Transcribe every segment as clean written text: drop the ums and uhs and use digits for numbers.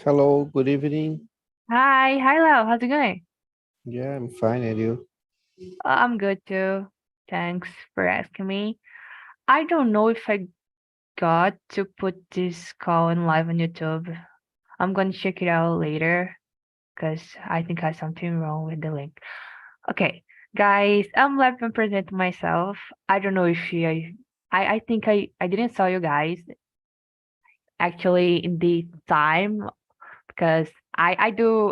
Hello, good evening. Hi, Lau. How's it going? Yeah, I'm fine, and you? I'm good too. Thanks for asking me. I don't know if I got to put this call in live on YouTube. I'm gonna check it out later because I think I have something wrong with the link. Okay, guys, let me present myself. I don't know if I think I didn't saw you guys actually in the time because I do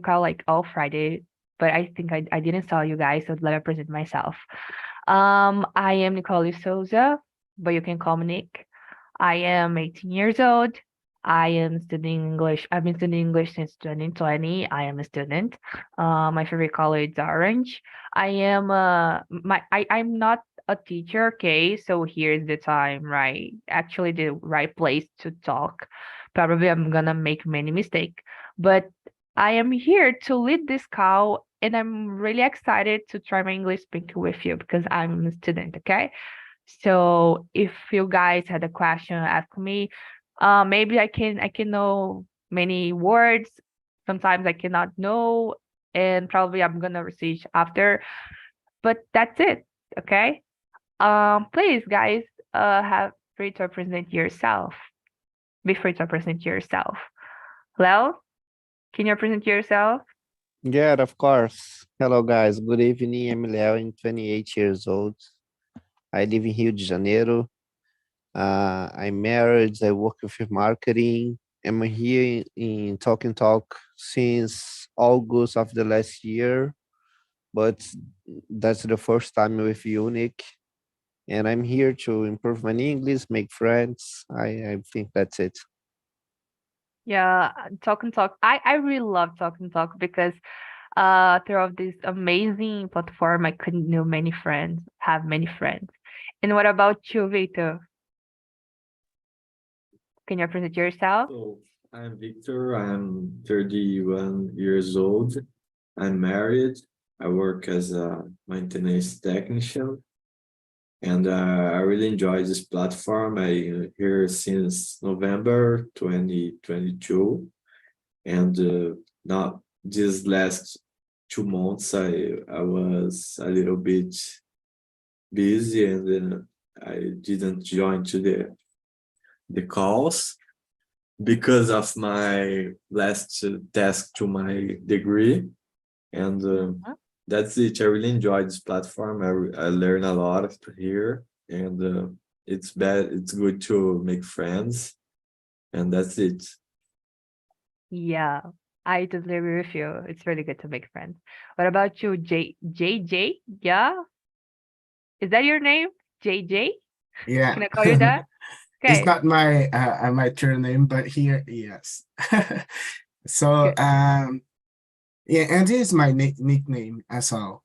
call like all Friday, but I think I didn't saw you guys, so let me present myself. I am Nicole Souza, but you can call me Nick. I am 18 years old. I am studying English. I've been studying English since 2020. I am a student. My favorite color is orange. I am I'm not a teacher, okay? So here's the time, right? Actually, the right place to talk. Probably I'm gonna make many mistakes, but I am here to lead this call, and I'm really excited to try my English speaking with you because I'm a student, okay? So if you guys had a question, ask me. Maybe I can know many words. Sometimes I cannot know, and probably I'm gonna research after. But that's it, okay? Please, guys, have free to present yourself. Be free to present yourself. Well, can you present yourself? Yeah, of course. Hello, guys. Good evening. I'm Leo. I'm 28 years old. I live in Rio de Janeiro. I'm married. I work with marketing. I'm here in Talk and Talk since August of the last year, but that's the first time with you, Nick. And I'm here to improve my English, make friends. I think that's it. Yeah, talk and talk. I really love talk and talk because throughout this amazing platform I could know many friends, have many friends. And what about you, Victor? Can you present yourself? So I'm Victor. I'm 31 years old. I'm married. I work as a maintenance technician, and I really enjoy this platform. I here since November 2022, and not these last 2 months I was a little bit busy, and I didn't join to the calls because of my last task to my degree. And Mhm. that's it. I really enjoyed this platform. I learn a lot here, and it's good to make friends, and that's it. Yeah, I totally agree with you. It's really good to make friends. What about you, JJ? Yeah, is that your name? JJ? Yeah. Can I call you that? It's Okay, not my true name, but here, yes. So, good. yeah, and this is my nickname as well.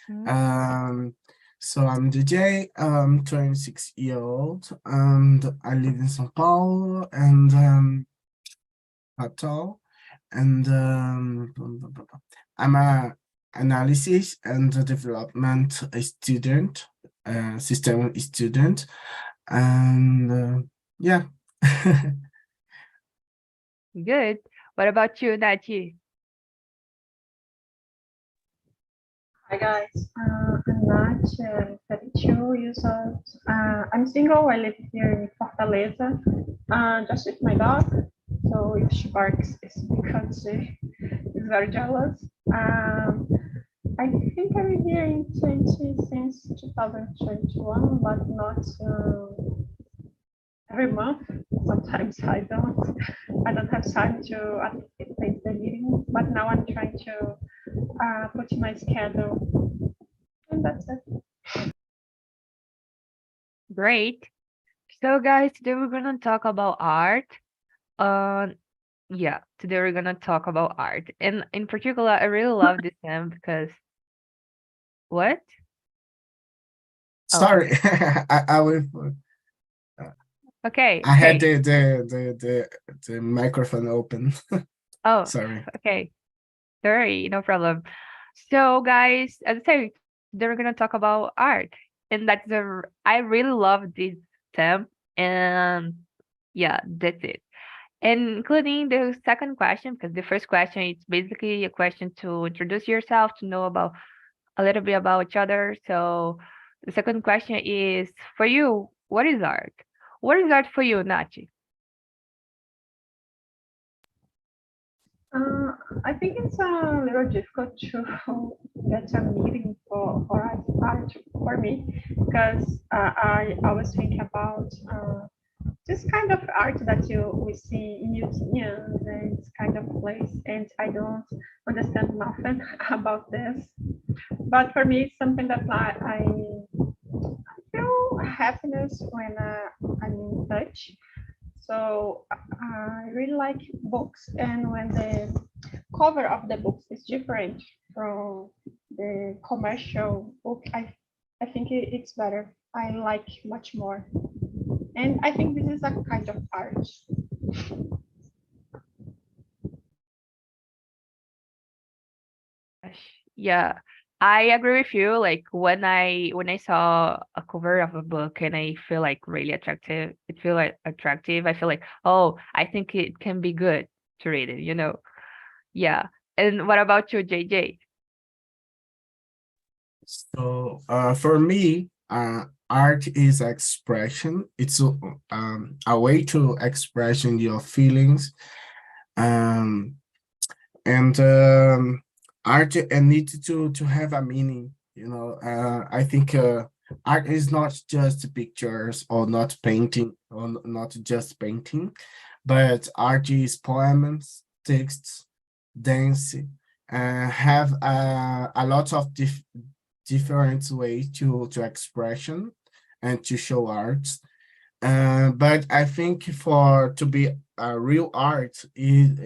Mhm. Um, so I'm DJ, 26-year old, and I live in São Paulo, and Natal, and I'm a analysis and development student, system student, and yeah. Good. What about you, Nachi? Hi guys, I'm Nath, 32 years old. I'm single. I live here in Fortaleza, just with my dog. So if she barks, it's because she is very jealous. I think I've been here in 20 since 2021, but not every month. Sometimes I don't have time to attend the meeting, but now I'm trying to put in my schedule, and that's it. Great. So, guys, today we're gonna talk about art. Uh, yeah, today we're gonna talk about art, and in particular, I really love this theme because what? Oh, Sorry, I will. uh, okay, I had okay. the microphone open. Oh, Sorry. okay. Sorry, no problem. So, guys, as I said, today we're gonna talk about art, and I really love this theme, and yeah, that's it. And including the second question, because the first question is basically a question to introduce yourself, to know about a little bit about each other. So the second question is for you, what is art? What is art for you, Nachi? Uh, I think it's a little difficult to get a meaning for art for me because I always think about this kind of art that we see in museums and this kind of place, and I don't understand nothing about this. But for me, it's something that I feel happiness when I'm in touch. So I really like books, and when the cover of the books is different from the commercial book, I think it's better. I like much more. And I think this is a kind of art. Yeah, I agree with you. Like when I saw a cover of a book and I feel like really attractive, it feel like attractive. I feel like, oh, I think it can be good to read it, you know? Yeah. And what about you, JJ? So for me, art is expression. It's a way to expression your feelings. Um, and art needs to have a meaning. I think art is not just pictures or not painting or not just painting, but art is poems, texts, dance. Have a lot of different ways to expression and to show art. But I think for to be a real art is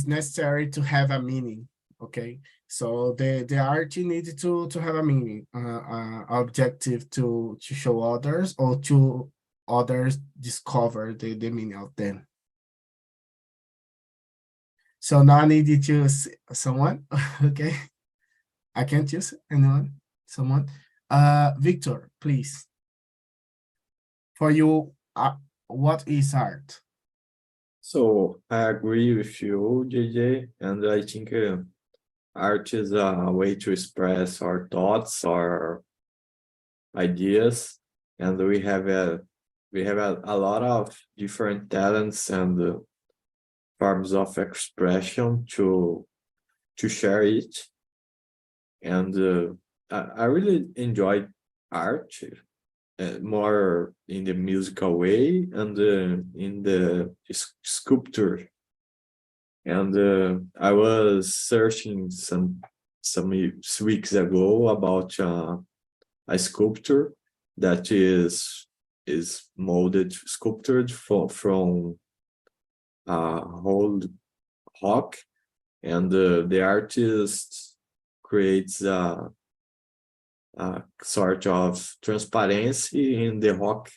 necessary to have a meaning. Okay, so the art needs to have a meaning, objective to show others or to others discover the meaning of them. So now I need to choose someone. Okay, I can choose anyone, someone. Victor, please. For you, what is art? So I agree with you, JJ, and I think art is a way to express our thoughts, our ideas, and we have a lot of different talents and forms of expression to share it. And I really enjoy art more in the musical way and in the sculpture. And I was searching some weeks ago about a sculpture that is molded, sculptured from whole rock, and the artist creates a sort of transparency in the rock.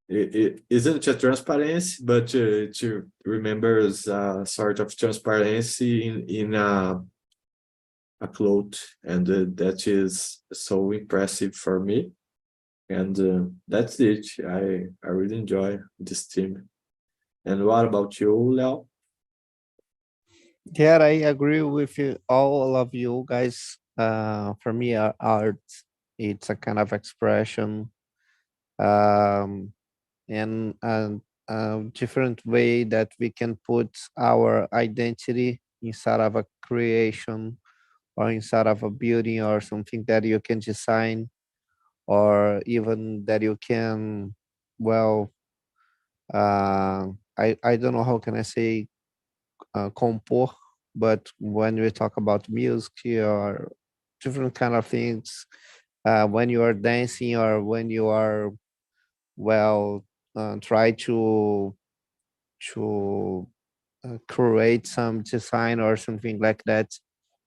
It isn't a transparency, but it remembers a sort of transparency in a cloth, and that is so impressive for me. And that's it. I really enjoy this theme. And what about you, Leo? Yeah, I agree with you, all of you guys. For me, art, it's a kind of expression, um, and a different way that we can put our identity inside of a creation or inside of a building or something that you can design or even that you can, well, I don't know how can I say compor, but when we talk about music or different kind of things, when you are dancing or when you are, well, try to create some design or something like that,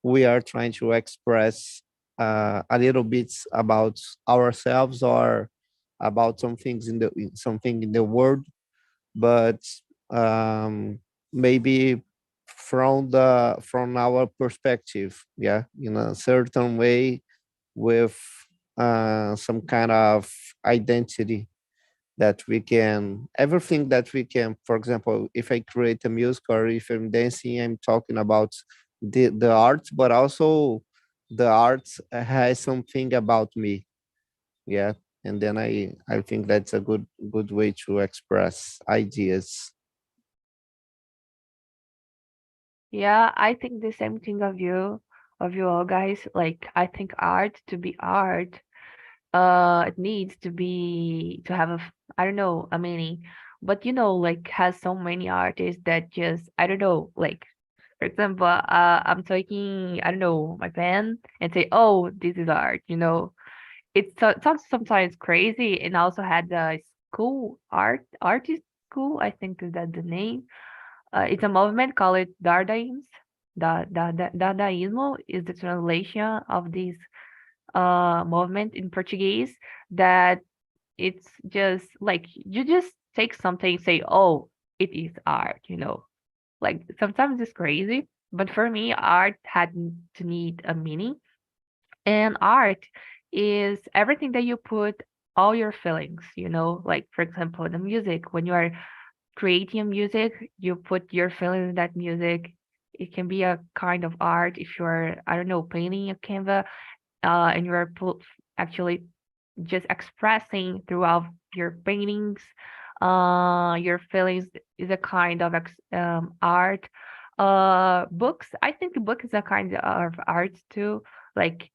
we are trying to express a little bit about ourselves or about something in the world, but maybe from our perspective, yeah, in a certain way, with some kind of identity. that we can, everything that we can, for example, if I create a music or if I'm dancing, I'm talking about the art, but also the art has something about me. Yeah. And then I think that's a good way to express ideas. Yeah, I think the same thing of you all guys. Like, I think art to be art, it needs to have I don't know, a meaning. But like has so many artists that just, I don't know, like for example, I'm taking, I don't know, my pen and say, oh, this is art, it sounds sometimes crazy. And also had the school artist school, I think is that the name. It's a movement called Dadaism. Dadaismo is the translation of this movement in Portuguese, that it's just like you just take something, say, oh, it is art. Like sometimes it's crazy, but for me, art had to need a meaning, and art is everything that you put all your feelings. Like for example, the music. When you are creating music, you put your feelings in that music. It can be a kind of art if you're, I don't know, painting a canvas, and you're actually just expressing throughout your paintings. Your feelings is a kind of art. Books, I think the book is a kind of art too. Like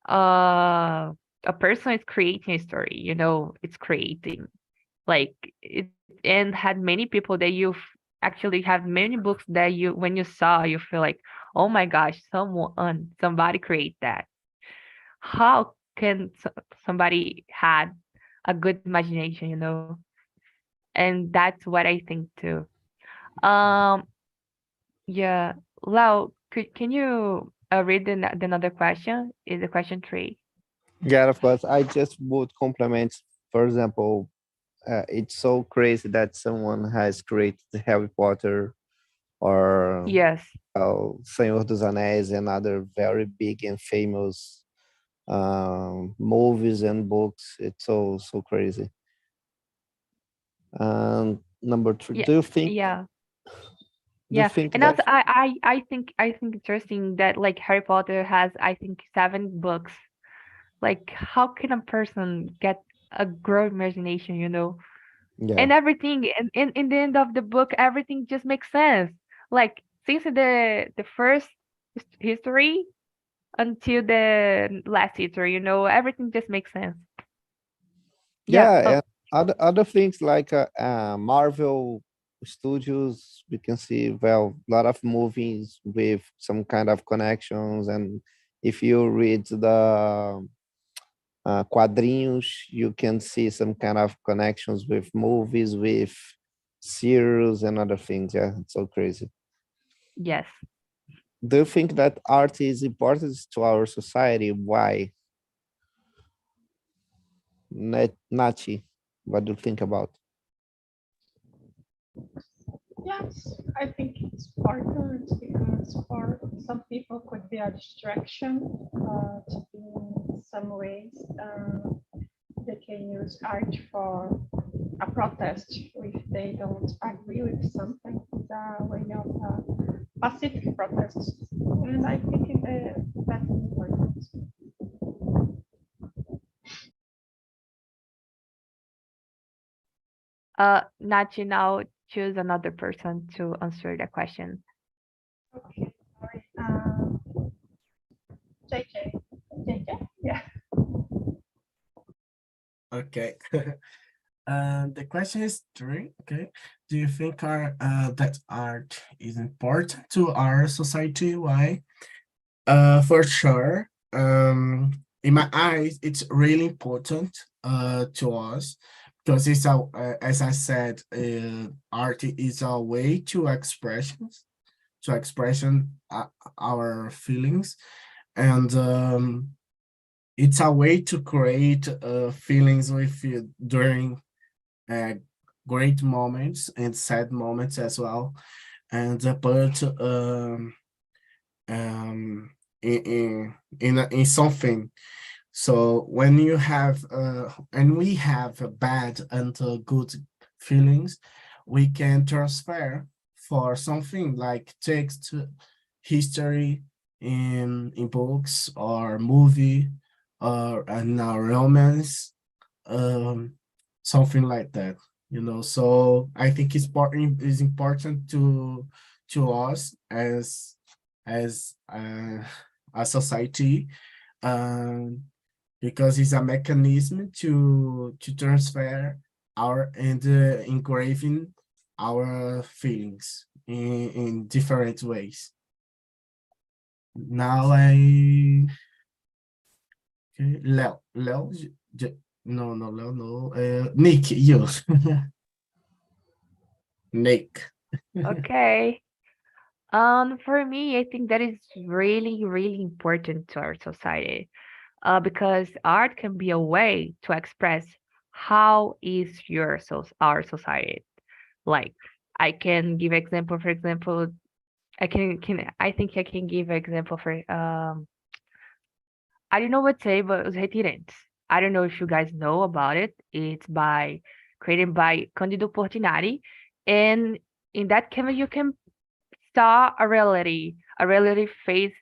a person is creating a story, it's creating like it, and had many people that actually have many books that when you saw, you feel like, oh my gosh, somebody create that. How can somebody had a good imagination? And that's what I think too. um yeah. Lau, can you read the another question? Is the question 3? Yeah, of course. I just would compliment, for example, it's so crazy that someone has created Harry Potter or Yes. Senhor dos Anéis and other very big and famous movies and books. It's so crazy. And number 3, Yeah. do you think Yeah. do you Yeah, think and that also I think interesting that like Harry Potter has, I think, 7 books. Like, how can a person get a grown imagination? yeah And everything, in the end of the book, everything just makes sense. Like since the first history until the last history, everything just makes sense. Yeah. yeah Oh, and other things like Marvel Studios, we can see well a lot of movies with some kind of connections. And if you read the quadrinhos, you can see some kind of connections with movies, with series and other things. Yeah, it's so crazy. yes. Do you think that art is important to our society? Why? Nachi, what do you think about? Yes, I think it's important because for some people could be a distraction. To be in some ways, they can use art for a protest if they don't agree with something. It's a way of pacific protest, and I think that's important. Nachi, now choose another person to answer the question. Okay, sorry. JJ, JJ, yeah. Okay. The question is 3. Okay. Do you think that art is important to our society? Why? For sure. In my eyes, it's really important to us because as I said, art is a way to expression our feelings, and it's a way to create feelings with you during uh, great moments and sad moments as well, and put um, in something. So when you have and we have bad and good feelings, we can transfer for something like text, history in books or movie or in a romance, um, something like that. So I think it's important to us as a society, um, because it's a mechanism to transfer our and engraving our feelings in different ways. Now okay, Leo, no, Leo, no, Nick, you, Nick. Okay. For me, I think that is really, really important to our society. Because art can be a way to express how is our society. Like, I can give example. For example, I think I can give example for I don't know what to say, but Os Retirantes. I don't know if you guys know about it. It's created by Candido Portinari, and in that canvas you can saw a reality faced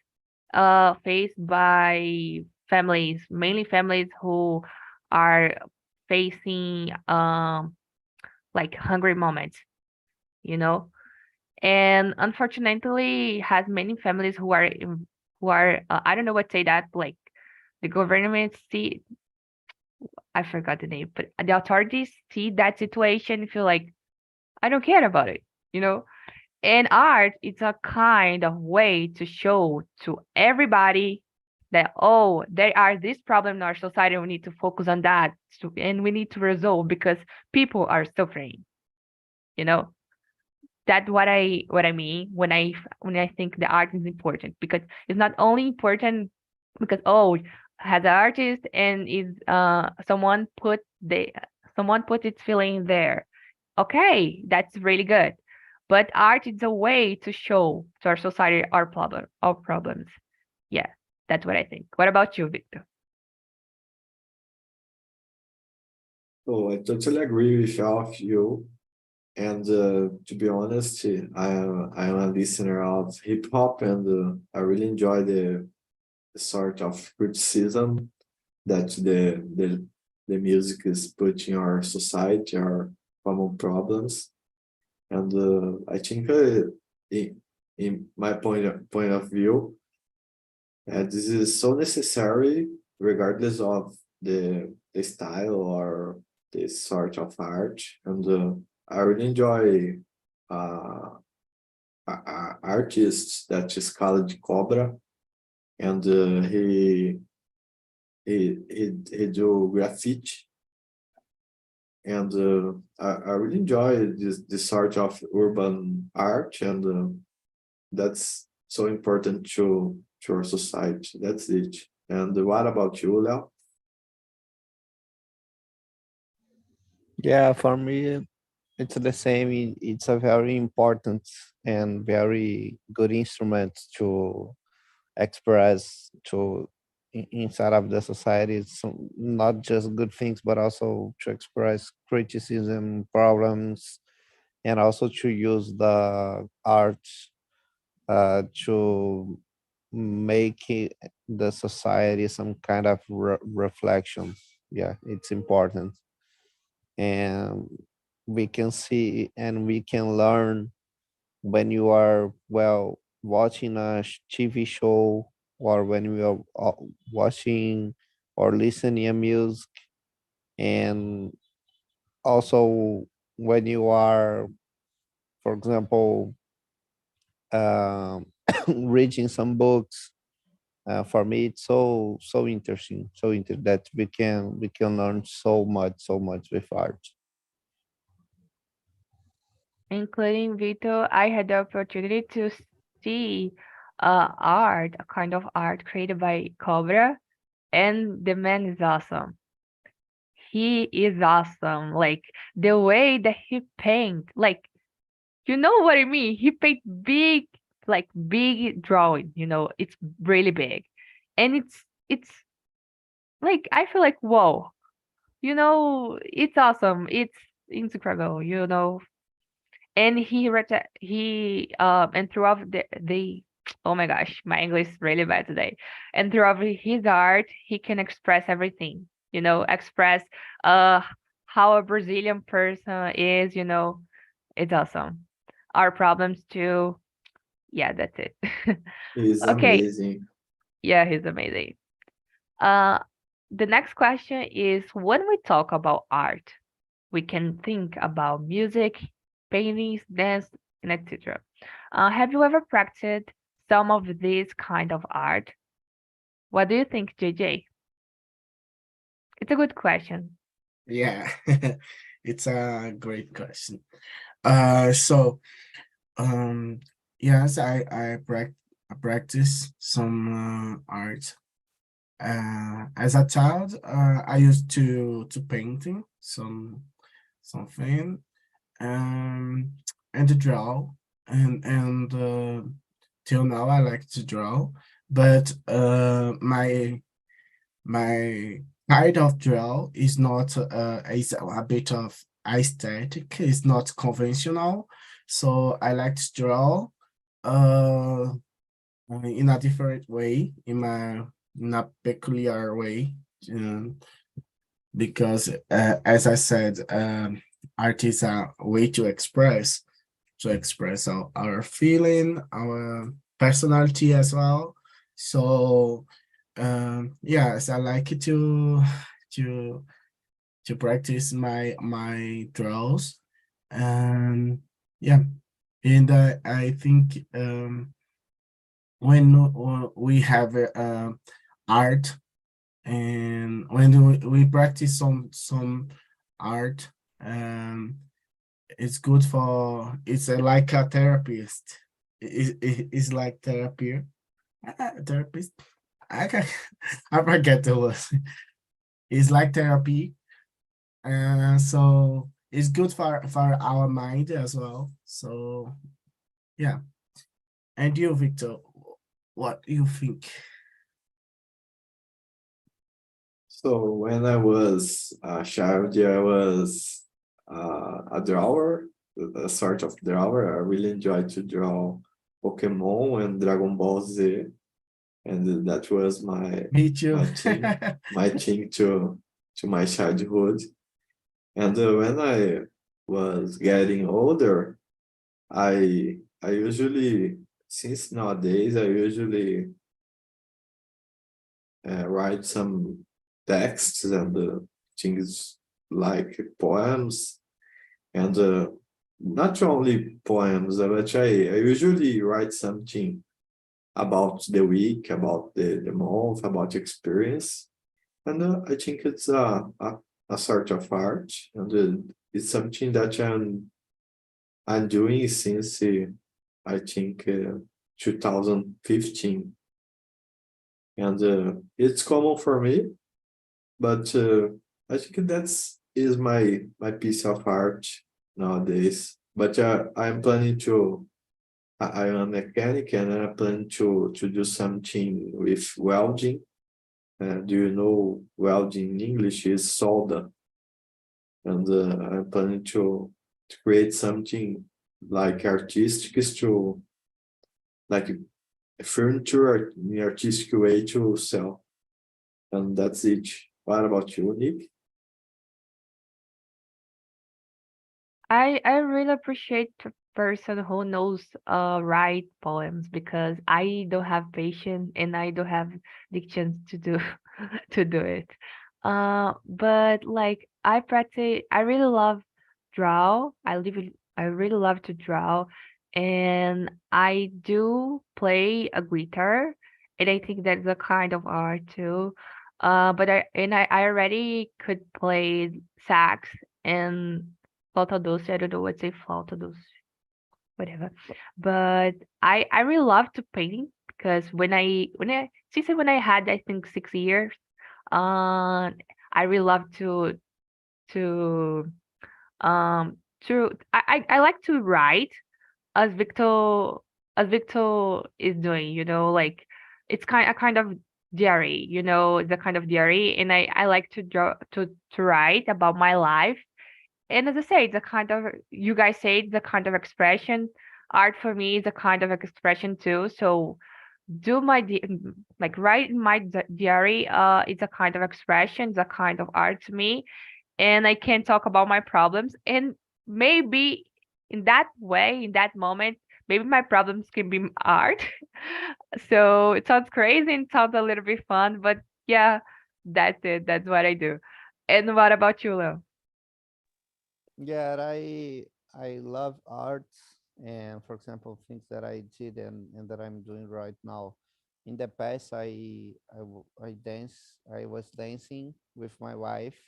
by families, mainly families who are facing like hungry moments, you know. And unfortunately, has many families who are I don't know what to say that like the government see I forgot the name, but the authorities see that situation and feel like I don't care about it, you know. And art, it's a kind of way to show to everybody that, oh, there are this problem in our society. We need to focus on that. And we need to resolve because people are suffering. You know, that's what I mean when I think the art is important because it's not only important because oh has an artist and is someone put its feeling there. Okay, that's really good. But art is a way to show to our society our problems. Yeah, that's what I think. What about you, Victor? Oh, I totally agree with all of you. And to be honest, I'm a listener of hip hop, and I really enjoy the sort of criticism that the music is putting our society, our common problems. And I think in my point of view, this is so necessary regardless of the style or the sort of art. And I really enjoy artist that is called Cobra, and he do graffiti, and I really enjoy this sort of urban art, and that's so important to our society. That's it. And what about you, Leo? Yeah, for me, it's the same. It's a very important and very good instrument to express inside of the society. It's not just good things, but also to express criticism, problems, and also to use the art to make the society some kind of reflection. Yeah, it's important, and we can see and we can learn when you are watching a TV show, or when we are watching or listening a music, and also when you are, for example, um, reading some books. For me, it's so interesting, that we can learn so much with art. Including Vito, I had the opportunity to see art, a kind of art created by Cobra, and the man is awesome. He is awesome. Like the way that he paint, like you know what I mean? He paint big, like big drawing, it's really big. And it's like I feel like whoa, it's awesome. It's incredible, And and throughout the oh my gosh, my English is really bad today. And throughout his art, he can express everything, express uh how a Brazilian person is, it's awesome. Our problems too. Yeah, that's it. It's Okay, amazing. yeah, he's amazing. Uh, the next question is when we talk about art, we can think about music, paintings, dance, and etc. Have you ever practiced some of this kind of art? What do you think, JJ? It's a good question. Yeah, it's a great question. So yes, I practice some art. As a child, I used to painting something, um, and to draw, and till now I like to draw, but my kind of draw is not is a bit of aesthetic. It's not conventional, so I like to draw uh in a different way, in a peculiar way, um, because as I said, art is a way to express our feeling, our personality as well. So yes, I like to to practice my draws, and yeah, and I think when we have art, and when we practice some art, um it's good for, it's like a therapist. It's like therapy. Therapist. I can I forget the word. It's like therapy, and so it's good for our mind as well. So yeah. And you, Victor, what do you think? So when I was a child, I was a drawer, a sort of drawer. I really enjoyed to draw Pokemon and Dragon Ball Z, and that was Me too. my thing to my childhood. And when I was getting older, I usually, since nowadays, I usually write some texts and things like poems, and not only poems, but I usually write something about the week, about the month, about experience. And I think it's a sort of art, and it's something that I'm doing since I think 2015, and it's common for me. But I think that's is my piece of art nowadays. But I'm planning to. I am a mechanic, and I plan to do something with welding. Do you know welding in English is solder? And I'm planning to create something like artistic, to like furniture in artistic way to sell. And that's it. What about you, Nick? I really appreciate the person who knows write poems because I don't have patience and I don't have diction to do to do it. But like I practice, I really love draw. I really love to draw, and I do play a guitar, and I think that's a kind of art too. I already could play sax and flauta doce. I don't know what say flauta doce, whatever. But I really love to painting because when I had I think 6 years, I really love to I like to write as Victor is doing, like it's kind of diary, the kind of diary, and I like to draw to write about my life. And as I say, it's a kind of, you guys say it's a kind of expression. Art for me is a kind of expression too. So do like write in my diary, it's a kind of expression, it's a kind of art to me, and I can talk about my problems, and maybe in that way, in that moment, maybe my problems can be art. So it sounds crazy and sounds a little bit fun, but yeah, that's it. That's what I do. And what about you, Leo? Yeah, I love art, and for example, things that I did and that I'm doing right now. In the past, I was dancing with my wife,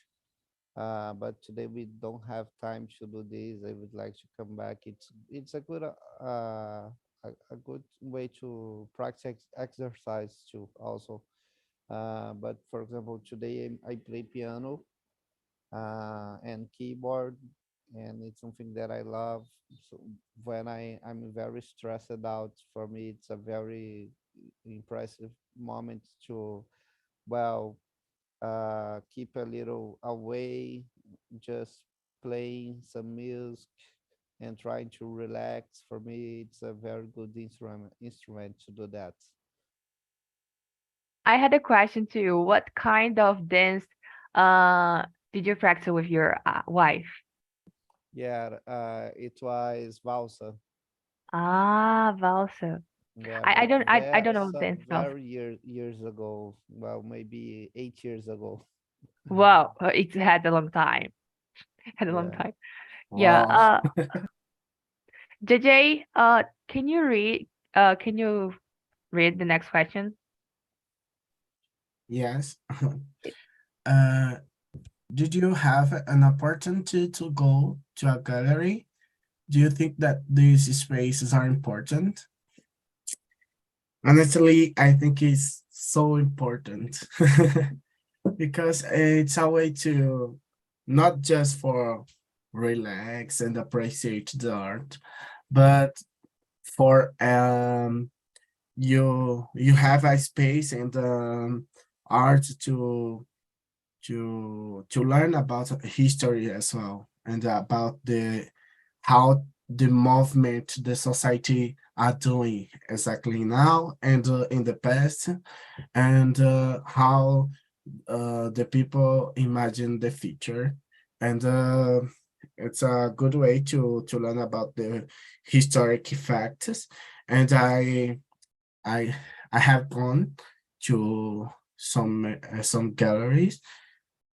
but today we don't have time to do this. I would like to come back. It's a good a good way to practice exercise too also. But for example, today I play piano and keyboard, and it's something that I love. So when I'm very stressed out, for me it's a very impressive moment to, well, keep a little away, just playing some music and trying to relax. For me, it's a very good instrument to do that. I had a question to you. What kind of dance uh did you practice with your wife? Yeah, it was valsa. Ah, valsa. Yeah, I but don't I don't know dance valsa. very years ago. Well, maybe 8 years ago. Wow, it had a long time. Had a long Yeah. time. Yeah. Wow. JJ, can you read the next question? Yes. Uh, did you have an opportunity to go to a gallery? Do you think that these spaces are important? Honestly, I think it's so important because it's a way to not just for relax and appreciate the art, but for you have a space and art to learn about history as well and about the how the movement the society are doing exactly now and in the past and how the people imagine the future and it's a good way to learn about the historic facts and I I have gone to some galleries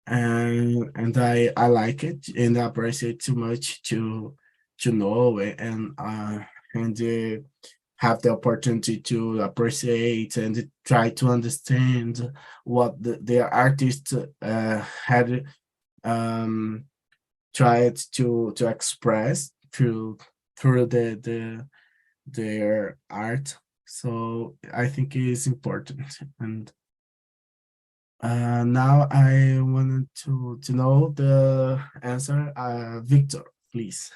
and I like it and I appreciate too much to know it and have the opportunity to appreciate and try to understand what the artist had um tried to express through their art. So I think it is important. And now I wanted to know the answer. Victor, please.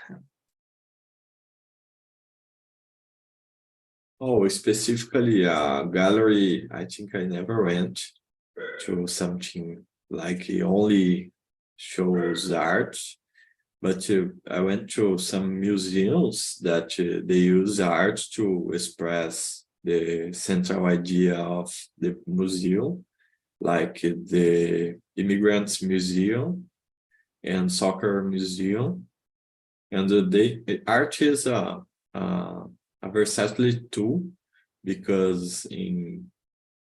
Oh, specifically a gallery, I think I never went to something like it only shows art, but I went to some museums that they use art to express the central idea of the museum, like the Immigrants Museum and Soccer Museum. And art is a versatile tool because in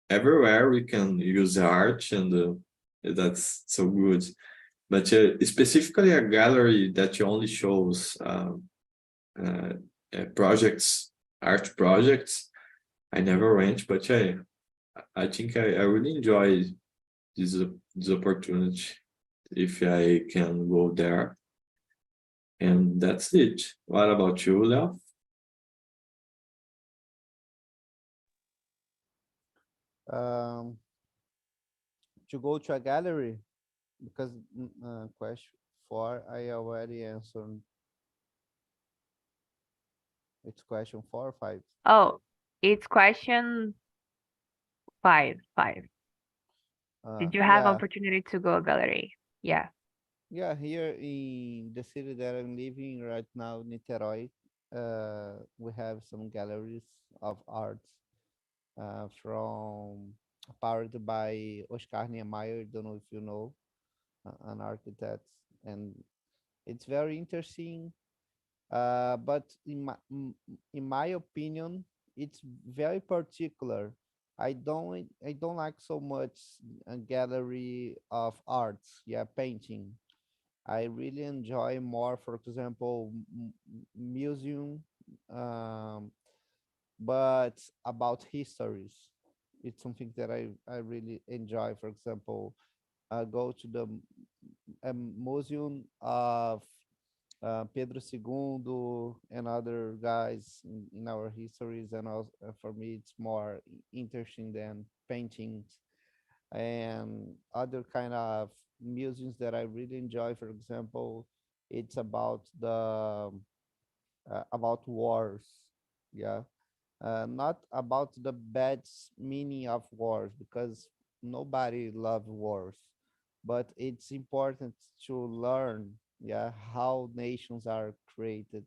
everywhere we can use art and that's so good. But specifically a gallery that only shows uh, projects, art projects, I never went, but I think I really enjoy this opportunity if I can go there. And that's it. What about you, Leo? Um, to go to a gallery, because question 4 I already answered. It's question 4 or 5. Oh, it's question Five. Did you have Yeah, opportunity to go gallery? Yeah. yeah. Here in the city that I'm living right now, Niterói, we have some galleries of art from powered by Oscar Niemeyer. Don't know if you know, an architect, and it's very interesting. But in my opinion, it's very particular. I don't like so much a gallery of arts, yeah, painting. I really enjoy more, for example, museum, um, but about histories. It's something that I really enjoy. For example, go to the museum of Pedro II and other guys in our histories, and also, for me, it's more interesting than paintings and other kind of museums that I really enjoy. For example, it's about wars, yeah, not about the bad meaning of wars, because nobody loves wars, but it's important to learn, yeah, how nations are created,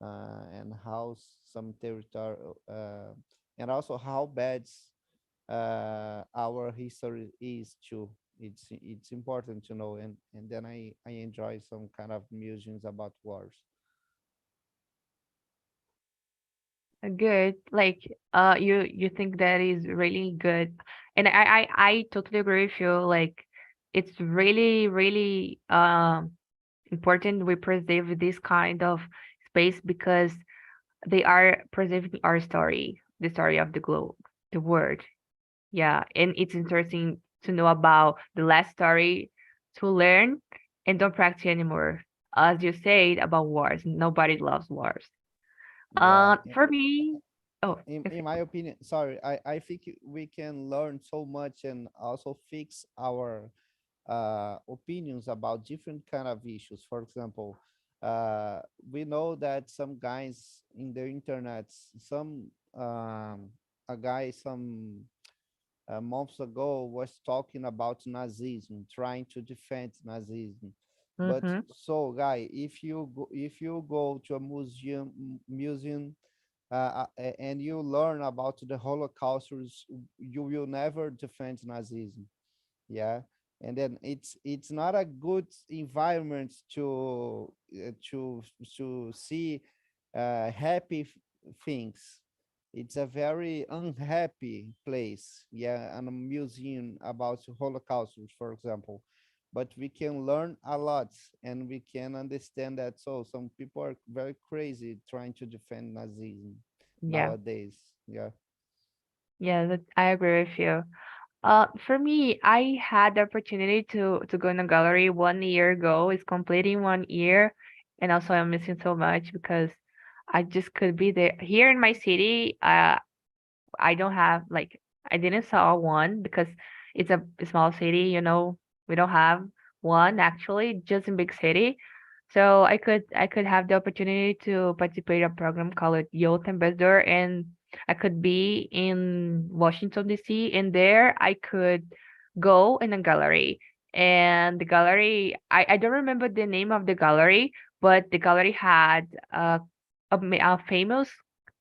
and how some territory, and also how bad our history is too. It's important to know, and then I enjoy some kind of museums about wars. Good. Like, you think that is really good, and I totally agree with you. Like, it's really important we preserve this kind of space because they are preserving our story, the story of the globe, the world. Yeah, and it's interesting to know about the last story to learn and don't practice anymore. As you said about wars, nobody loves wars. Yeah, For me, oh, in my opinion, sorry, I think we can learn so much and also fix our opinions about different kind of issues. For example, we know that some guys in the internet, some a guy some months ago was talking about Nazism, trying to defend Nazism. But mm-hmm, so, guy, if you go to a museum and you learn about the Holocaust, you will never defend Nazism. Yeah, and then it's not a good environment to see happy things. It's a very unhappy place, yeah, and a museum about Holocaust, for example. But we can learn a lot, and we can understand that. So some people are very crazy trying to defend Nazism yeah, nowadays. Yeah. yeah, that, I agree with you. For me, I had the opportunity to go in a gallery 1 year ago. It's completing 1 year, and also I'm missing so much because I just could be there. Here in my city, I don't have like I didn't saw one because it's a small city, you know. We don't have one actually, just in big city. So I could have the opportunity to participate in a program called Youth Ambassador, and I could be in Washington D.C. and there I could go in a gallery. And the gallery, I don't remember the name of the gallery, but the gallery had a famous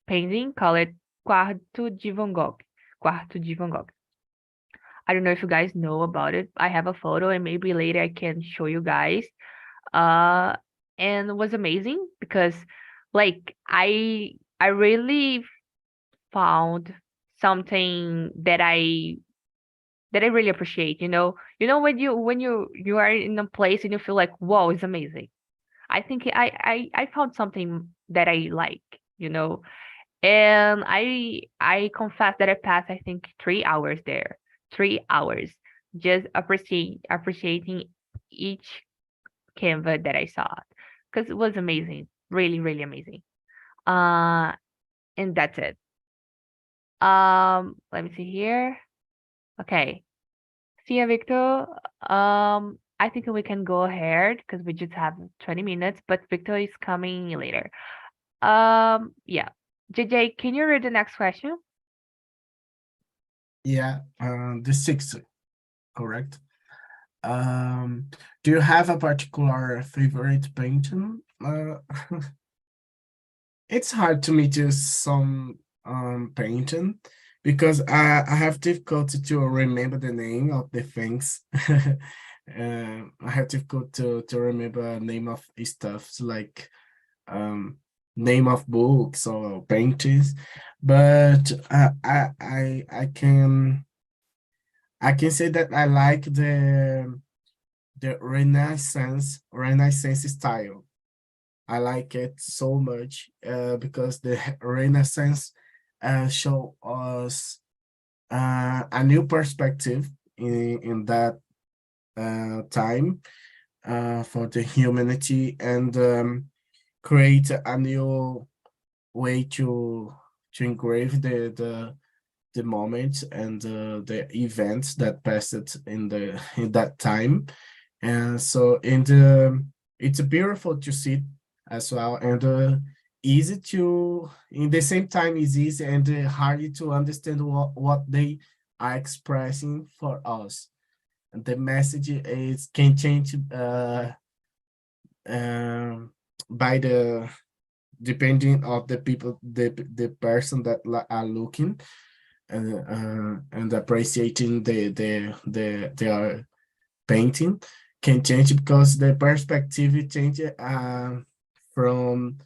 painting called Quarto de Van Gogh. Quarto de Van Gogh. I don't know if you guys know about it. I have a photo and maybe later I can show you guys. Uh, and it was amazing because like I really found something that I really appreciate, you know. You know when you are in a place and you feel like, whoa, it's amazing. I think I found something that I like, you know. And I confess that I passed I think 3 hours there. 3 hours just appreciating each canvas that I saw because it was amazing. Really amazing. Uh and that's it. Let me see here. Okay. See ya, Victor. I think we can go ahead because we just have 20 minutes, but Victor is coming later. Yeah. JJ, can you read the next question? Yeah, the 60, correct. Do you have a particular favorite painting? It's hard to me to some painting because I have difficulty to remember the name of the things. I have difficult to remember name of stuff like um name of books or paintings, but I can say that I like the Renaissance style. I like it so much because the Renaissance show us a new perspective in that time for the humanity and create a new way to engrave the moments and the events that passed in that time. And so in the it's beautiful to see as well, and easy to in the same time is easy and hard to understand what they are expressing for us. And the message is can change um, by the depending of the people, the person that are looking and appreciating their painting can change because the perspective change from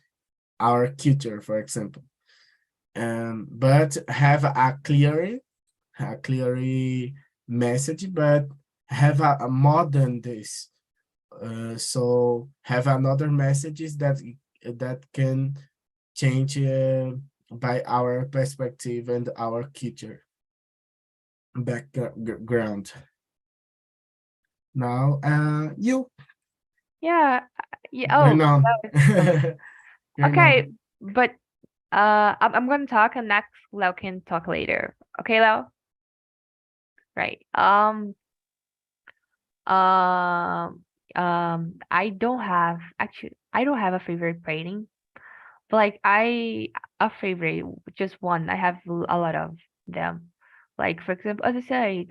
our culture, for example. But have a clear message, but have a modern this. So have another messages that can change by our perspective and our culture background. Now, you, Yeah. Yeah. going Oh, on, that was going okay. on. But I'm gonna talk, and next Lau can talk later. Okay, Lau? Right. Um, I don't have actually. I don't have a favorite painting, but like a favorite, just one. I have a lot of them. Like for example, as I said,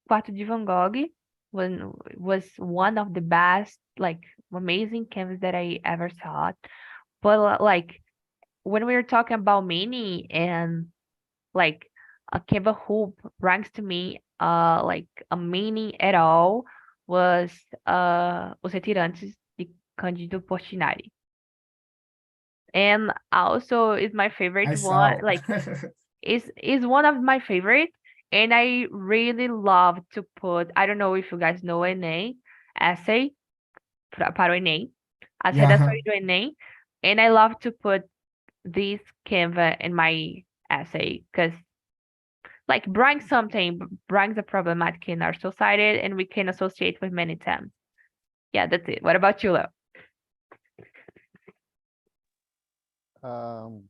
Quarto de Van Gogh was one of the best, like amazing canvas that I ever saw. But like when we were talking about meaning and like a canvas who brings to me like a meaning at all was Os Retirantes de Cândido Portinari. And also is my I favorite one, saw. like is one of my favorite, and I really love to put, I don't know if you guys know Enem, essay para o Enem, as Yeah, redações do Enem, and I love to put this Canva in my essay because like brings something, brings a problematic in our society, and we can associate with many terms. Yeah, that's it. What about you, Lo? Um,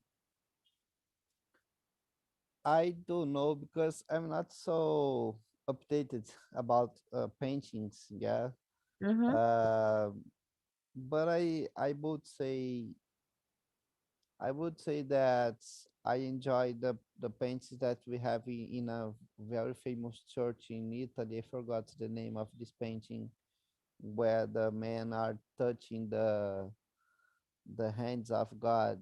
I don't know because I'm not so updated about paintings. Yeah. Mm-hmm. Uh, but I would say that I enjoy the paintings that we have in a very famous church in Italy. I forgot the name of this painting where the men are touching the hands of God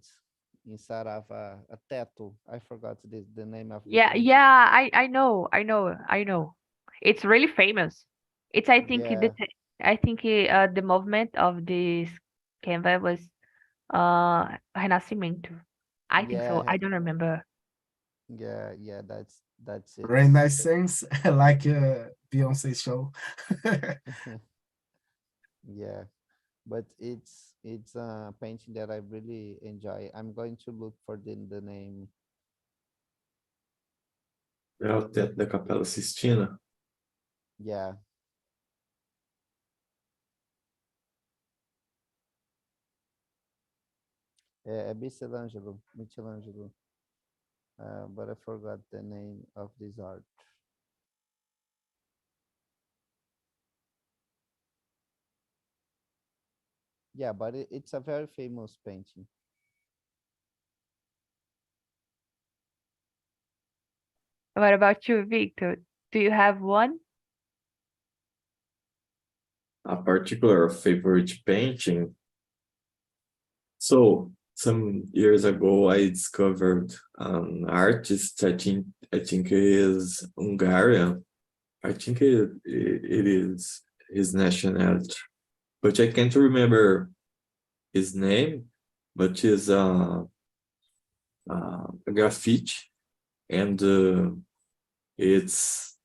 inside of a tattoo. I forgot the name of this Yeah, painting. yeah, I know. It's really famous. It's I think Yeah, I think the movement of this Canva was Renascimento. I think so. yeah, I don't remember. yeah. That's it. Renaissance, like Beyonce show. Yeah, but it's a painting that I really enjoy. I'm going to look for the name. É o teto da Capela Sistina. Yeah, Michelangelo. Michelangelo. But I forgot the name of this art. Yeah, but it's a very famous painting. What about you, Victor? Do you have one? A particular favorite painting. So some years ago, I discovered an artist. I think he is Hungarian. I think it is his nationality, but I can't remember his name. But he's a graffiti, and it's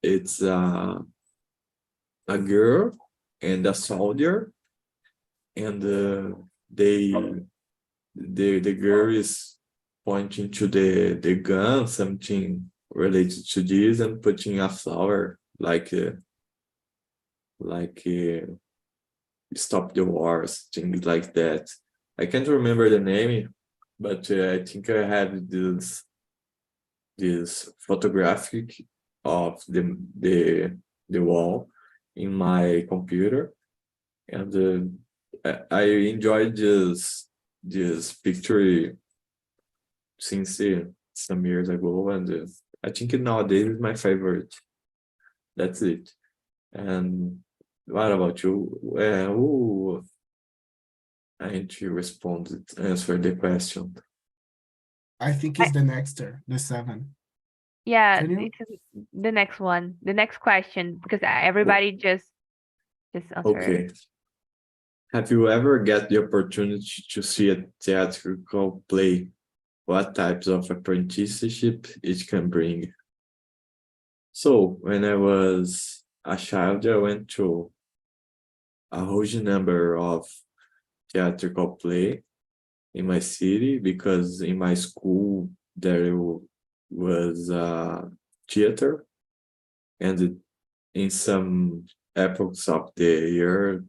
it's a girl and a soldier, and they the girl is pointing to the gun, something related to this, and putting a flower like stop the wars, things like that. I can't remember the name, but I think I have this photographic of the wall in my computer, and I enjoyed this picture since some years ago, and I think nowadays is my favorite. That's it. And what about you? Who ain't you responded? Answer the question. I think I, it's the next, the 7. yeah, Can this you? is the next one, the next question, because everybody just answer. Okay. Have you ever get the opportunity to see a theatrical play? What types of apprenticeship it can bring? So when I was a child, I went to a huge number of theatrical play in my city, because in my school there was a theater, and in some epochs of the year,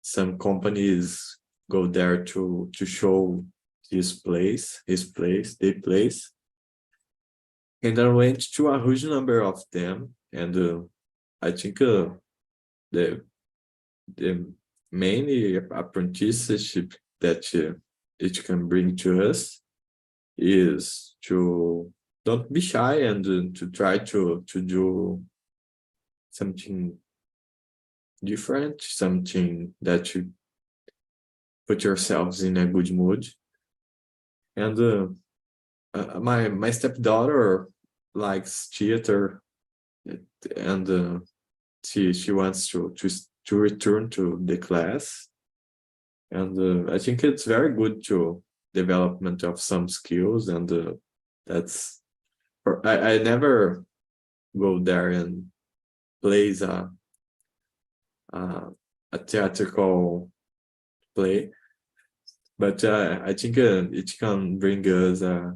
some companies go there to show their plays, and I went to a huge number of them, and I think the the main apprenticeship that it can bring to us is to don't be shy, and to try to do something different, something that you put yourselves in a good mood. And my stepdaughter likes theater, and she wants to return to the class, and I think it's very good to development of some skills, and that's I never go there and plays a, a theatrical play, but I think it can bring us a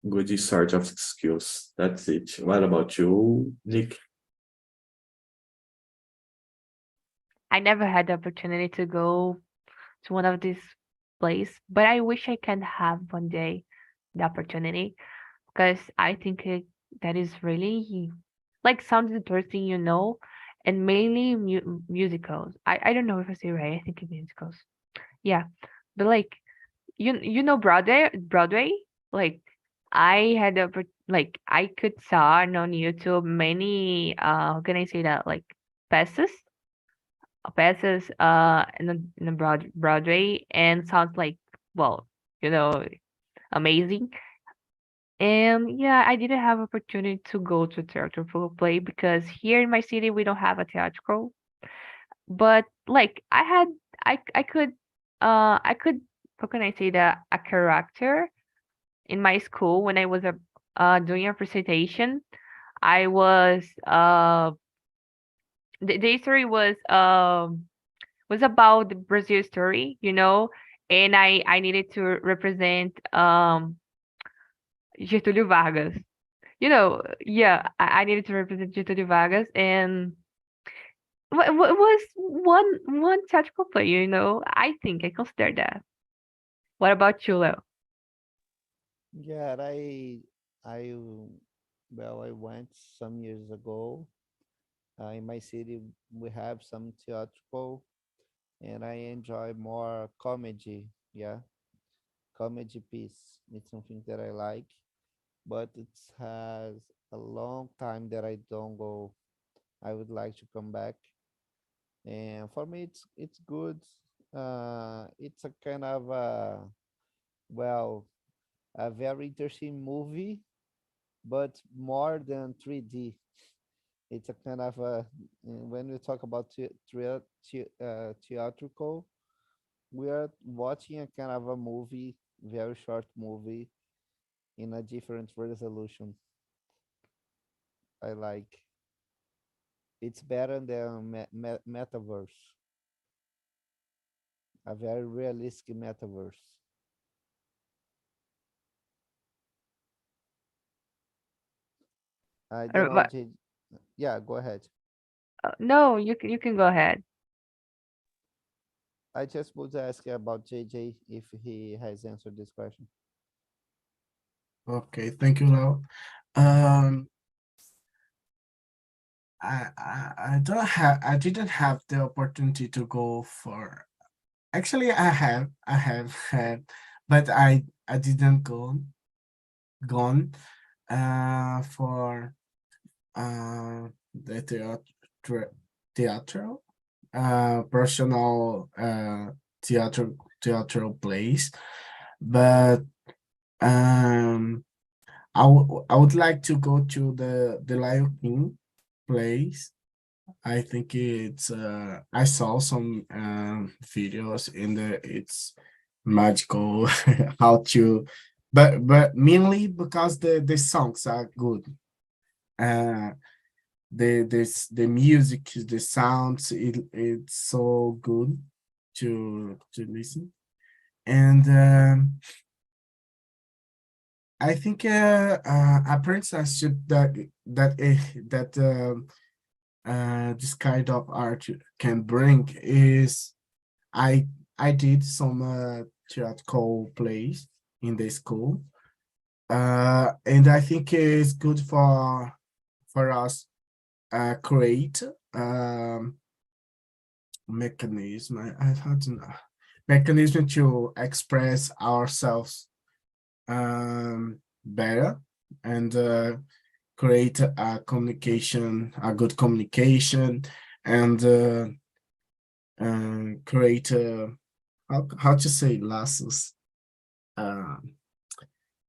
good sort of skills. That's it. What about you, Nick? I never had the opportunity to go to one of these places, but I wish I can have one day the opportunity, because I think that is really like sounds interesting, and mainly musicals. I don't know if I say right. I think it's musicals. Yeah, but like Broadway. Like I had like I could saw on YouTube many how can I say that, like passes in the Broadway, and sounds like, well, you know amazing. And yeah, I didn't have opportunity to go to theatrical play, because here in my city we don't have a theatrical. But like I could how can I say that, a character in my school when I was doing a presentation. I was the story was about the Brazil story, and I needed to represent Getúlio Vargas. Yeah, I needed to represent Getúlio Vargas, and was one tactical play. I think I consider that. What about you, Leo? Yeah, I well, I went some years ago. In my city, we have some theatrical, and I enjoy more comedy. Yeah, comedy piece. It's something that I like. but it has a long time that I don't go. I would like to come back, and for me, it's good. It's a kind of well, a very interesting movie, but more than 3D. It's a kind of a when we talk about theatrical, we are watching a kind of a movie, very short movie in a different resolution. I like. It's better than metaverse, a very realistic metaverse. I don't know, But Yeah, go ahead. no, you can go ahead. I just was asking about JJ if he has answered this question. Okay, thank you, Lau. Um, I didn't have the opportunity to go for. Actually, I have had, but I didn't gone for the theater personal theater plays, but um I would like to go to the Lion King plays. I think it's I saw some videos in the it's magical how to, but mainly because the songs are good. Uh the music, the sounds, it's so good to listen. And I think a princess should that this kind of art can bring is I I did some theatrical plays in the school, and I think it's good for us create mechanism. I don't know mechanism to express ourselves better and create a good communication, and create how to say laços, uh,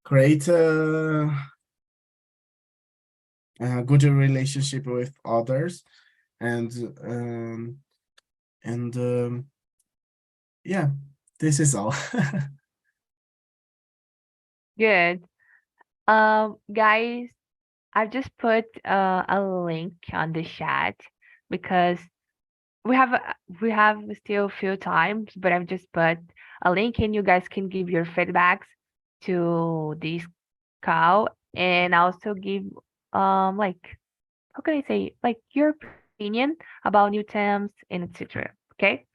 create a good relationship with others, and um, and yeah, this is all. Good. Guys, I've just put a link on the chat because we have we have still a few times, but I've just put a link and you guys can give your feedbacks to this call and also give like how can I say like your opinion about new terms and etc. Okay.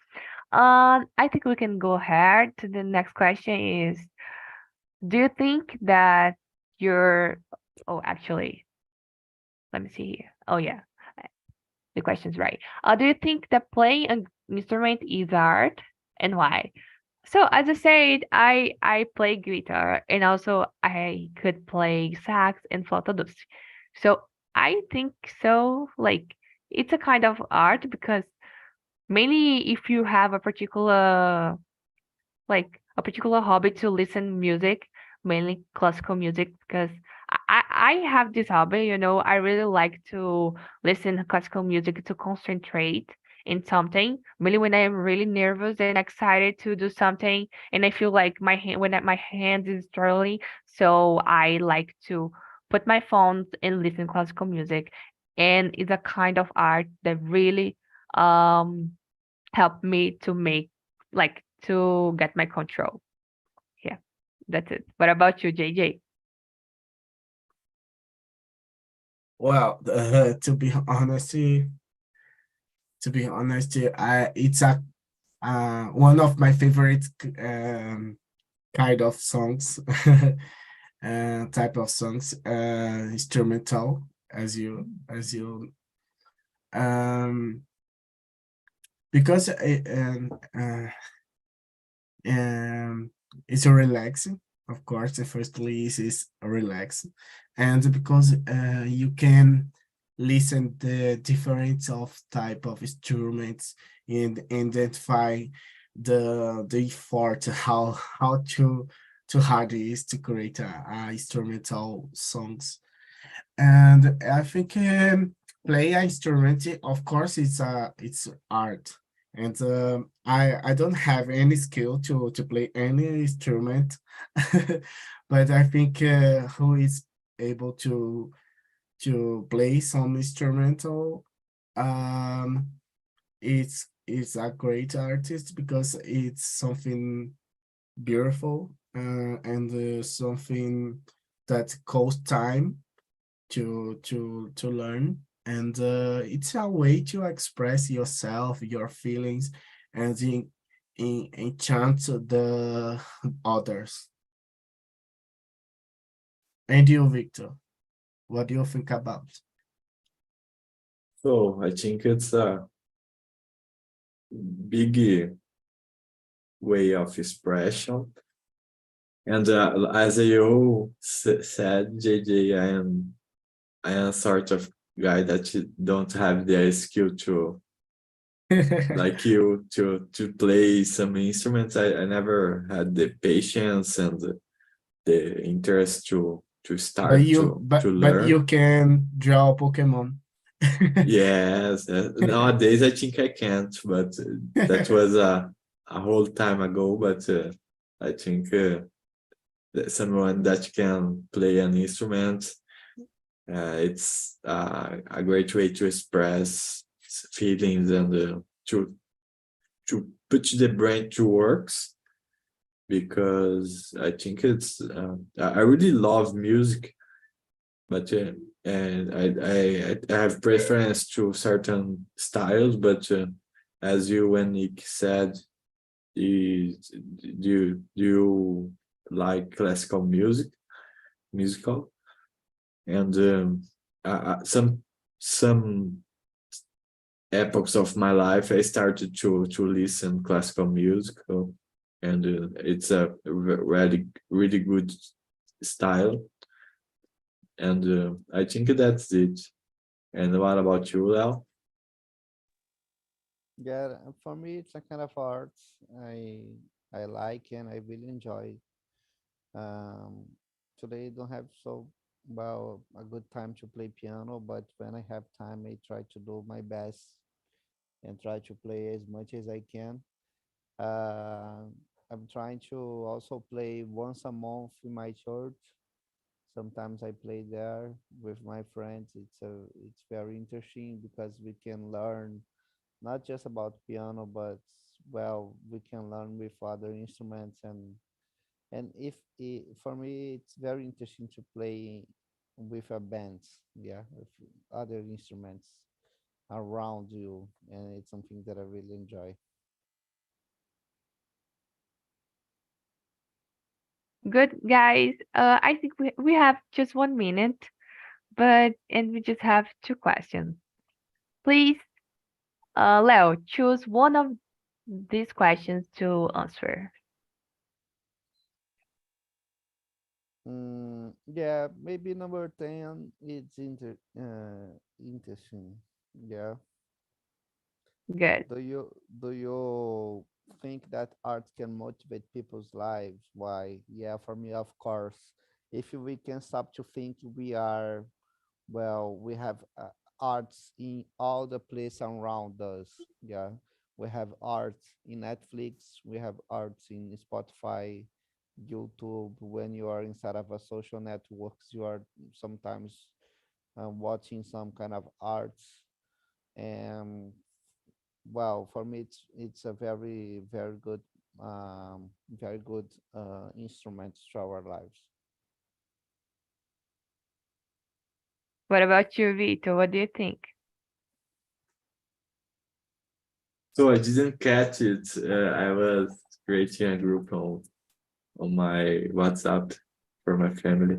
I think we can go ahead to the next question is do you think that your oh actually let me see here. Oh yeah, the question's right. Do you think that playing an instrument is art and why? So as I said, I play guitar and also I could play sax and flauta dulce. So I think so like it's a kind of art because mainly if you have a particular like a particular hobby to listen music, mainly classical music, because I have this hobby, you know, I really like to listen classical music to concentrate in something. Mainly when I'm really nervous and excited to do something, and I feel like my hand when my hand is struggling, so I like to put my phone and listen classical music, and it's a kind of art that really um helped me to make like to get my control. Yeah, that's it. What about you, JJ? Well, to be honest, I it's a one of my favorite kind of songs, type of songs, instrumental, as you um because it, it's a relaxing of course, the first list is relax, and because you can listen the different of type of instruments and identify the effort how to hard it is to create a instrumental songs. And I think play an instrument, of course, it's art. And I don't have any skill to play any instrument, but I think who is able to play some instrumental, um, it's a great artist because it's something beautiful and something that costs time to learn, and it's a way to express yourself, your feelings, and enchant the others. And you, Victor, what do you think about? So I think it's a big way of expression. And as you said, JJ, I am sort of guy that don't have the skill to like you to play some instruments. I never had the patience and the interest to but start you to but learn. you can draw Pokemon. Yes, nowadays I think I can't, but that was a whole time ago. But I think that someone that can play an instrument, it's a great way to express feelings and to put the brain to works, because I think it's I really love music, but and I have preference to certain styles, but as you and Nick said, you like classical musical, and some epochs of my life I started to listen classical music, and it's a really good style, and I think that's it. And what about you, Leo? Yeah, for me, it's a kind of art I I like and I really enjoy. Um, Today I don't have so well a good time to play piano, but when I have time, I try to do my best and try to play as much as I can. Uh, I'm trying to also play once a month in my church. Sometimes I play there with my friends. It's very interesting because we can learn not just about piano, but well, we can learn with other instruments, and if for me it's very interesting to play with a band, yeah, with other instruments around you, and it's something that I really enjoy. Good, guys. I think we have just 1 minute, but and we just have 2 questions. Please, Leo, choose one of these questions to answer. Yeah, maybe number 10. It's interesting. Yeah. Good. Do you think that art can motivate people's lives? Why? Yeah, for me, of course. If we can stop to think, we are, well, we have arts in all the place around us. Yeah, we have art in Netflix, we have arts in Spotify, YouTube. When you are inside of a social networks, you are sometimes watching some kind of arts. And well, for me, it's a very good very good instrument to our lives. What about you, Vito? What do you think? So I didn't catch it. I was creating a group on my WhatsApp for my family.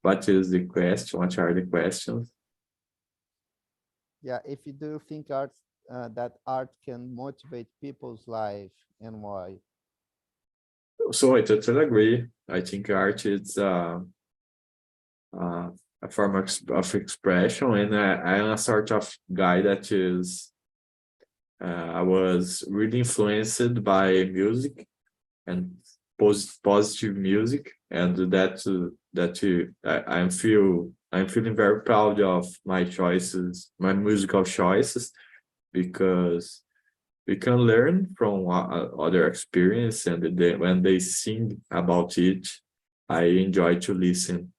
What is the question? What are the questions? Yeah, if you do think that art can motivate people's life, and why? So I totally agree. I think art is a form of expression, and I am a sort of guy that is. I was really influenced by music and positive music, and I'm feeling very proud of my choices, my musical choices, because we can learn from other experience, and when they sing about it, I enjoy to listen,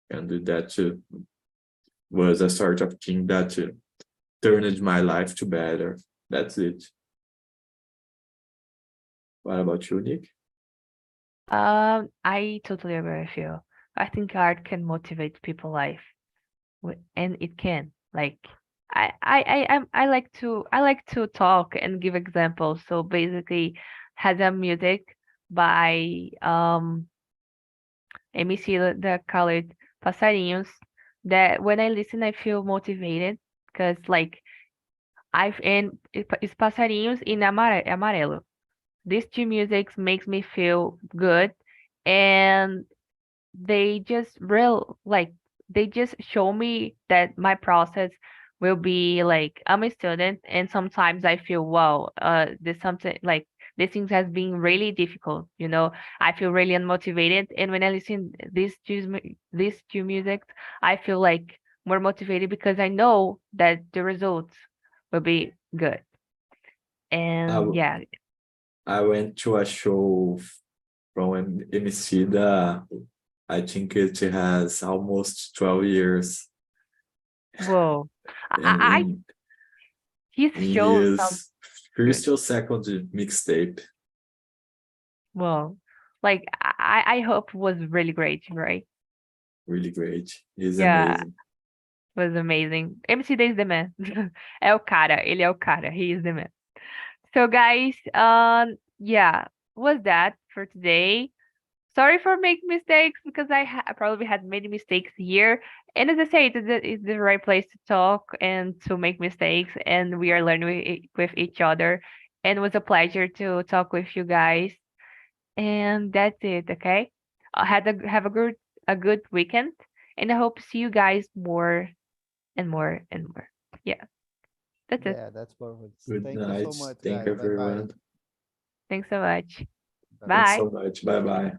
and that was a sort of thing that turned my life to better. That's it. What about you, Nick? I totally agree with you. I think art can motivate people life, and it can. Like, I like to talk and give examples. So basically, has a music by MC that call it Passarinhos. That when I listen, I feel motivated because like it's Passarinhos in Amarelo. These two musics makes me feel good, and they just they just show me that my process will be like I'm a student, and sometimes I feel wow, there's something like this thing has been really difficult, you know. I feel really unmotivated, and when I listen these two musics, I feel like more motivated because I know that the results will be good. And I, yeah, I went to a show from MC that I think it has almost 12 years, whoa, and in his show sounds his good. first or second mixtape, Well, like I hope it was really great, right? really great. He's Yeah, amazing. was amazing. MC Day is the man. É o cara, ele é o cara. He is the man. So guys, yeah, was that for today. Sorry for making mistakes because I probably had many mistakes here. And as I say, it's the right place to talk and to make mistakes, and we are learning with each other. And it was a pleasure to talk with you guys. And that's it, okay? Have a good weekend, and I hope to see you guys more and more and more. Yeah, that's it. Yeah, that's perfect. Good Thank you so night. much, Thank guys. you, Bye bye. everyone. Thanks so much. Bye Thanks bye. Bye. so much. Bye bye.